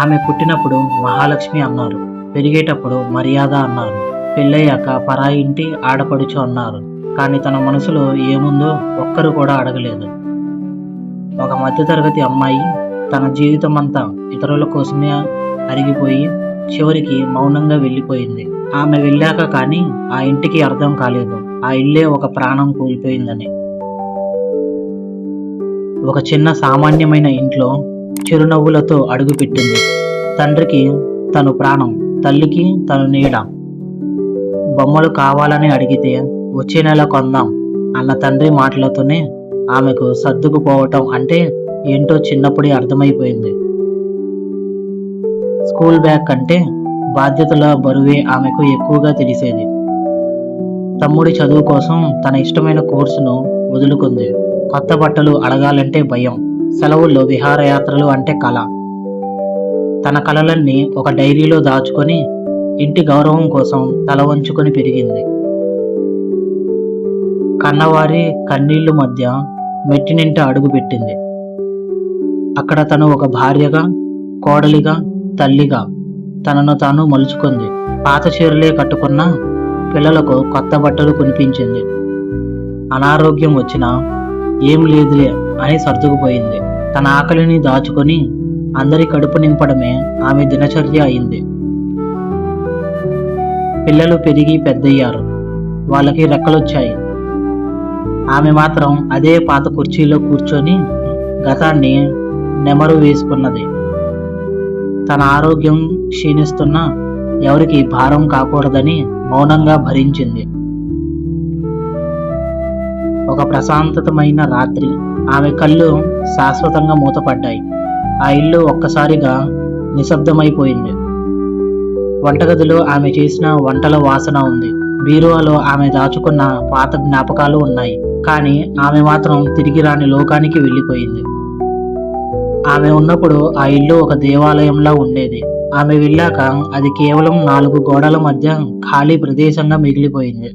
ఆమె పుట్టినప్పుడు మహాలక్ష్మి అన్నారు, పెరిగేటప్పుడు మర్యాద అన్నారు, పెళ్ళయ్యాక పరాయి ఇంటి ఆడపడుచు అన్నారు. కానీ తన మనసులో ఏముందో ఒక్కరు కూడా అడగలేదు. ఒక మధ్యతరగతి అమ్మాయి తన జీవితమంతా ఇతరుల కోసమే అరిగిపోయి చివరికి మౌనంగా వెళ్ళిపోయింది. ఆమె వెళ్ళాక కానీ ఆ ఇంటికి అర్థం కాలేదు ఆ ఇల్లే ఒక ప్రాణం కోల్పోయిందని. ఒక చిన్న సామాన్యమైన ఇంట్లో చిరునవ్వులతో అడుగుపెట్టింది. తండ్రికి తను ప్రాణం, తల్లికి తను నీడ. బొమ్మలు కావాలని అడిగితే వచ్చే నెల కొందాం అన్న తండ్రి మాటలతోనే ఆమెకు సర్దుకుపోవటం అంటే ఏంటో చిన్నప్పుడే అర్థమైపోయింది. స్కూల్ బ్యాగ్ కంటే బాధ్యతల బరువే ఆమెకు ఎక్కువగా తెలిసేది. తమ్ముడి చదువు కోసం తన ఇష్టమైన కోర్సును వదులుకుంది. కొత్త బట్టలు అడగాలంటే భయం, సెలవుల్లో విహారయాత్రలు అంటే కళ. తన కలలన్నీ ఒక డైరీలో దాచుకొని ఇంటి గౌరవం కోసం తల వంచుకొని పెరిగింది. కన్నవారి కన్నీళ్లు మధ్య మెట్టినింట అడుగుపెట్టింది. అక్కడ తను ఒక భార్యగా, కోడలిగా, తల్లిగా తనను తాను మలుచుకుంది. పాత చీరలే కట్టుకున్న పిల్లలకు కొత్త బట్టలు కొనిపించింది. అనారోగ్యం వచ్చినా ఏం లేదులే అని సర్దుకుపోయింది. తన ఆకలిని దాచుకొని అందరి కడుపు నింపడమే ఆమె దినచర్య అయింది. పిల్లలు పెరిగి పెద్దయ్యారు, వాళ్ళకి రెక్కలొచ్చాయి. ఆమె మాత్రం అదే పాత కుర్చీలో కూర్చొని గతాన్ని నెమరు వేసుకున్నది. తన ఆరోగ్యం క్షీణిస్తున్నా ఎవరికి భారం కాకూడదని మౌనంగా భరించింది. ఒక ప్రశాంతమైన రాత్రి ఆమె కళ్ళు శాశ్వతంగా మూతపడ్డాయి. ఆ ఇల్లు ఒక్కసారిగా నిశ్శబ్దమైపోయింది. వంటగదిలో ఆమె చేసిన వంటల వాసన ఉంది. బీరువాలో ఆమె దాచుకున్న పాత జ్ఞాపకాలు ఉన్నాయి. కానీ ఆమె మాత్రం తిరిగి రాని లోకానికి వెళ్ళిపోయింది. ఆమె ఉన్నప్పుడు ఆ ఇల్లు ఒక దేవాలయంలా ఉండేది. ఆమె వెళ్ళాక అది కేవలం 4 గోడల మధ్య ఖాళీ ప్రదేశంగా మిగిలిపోయింది.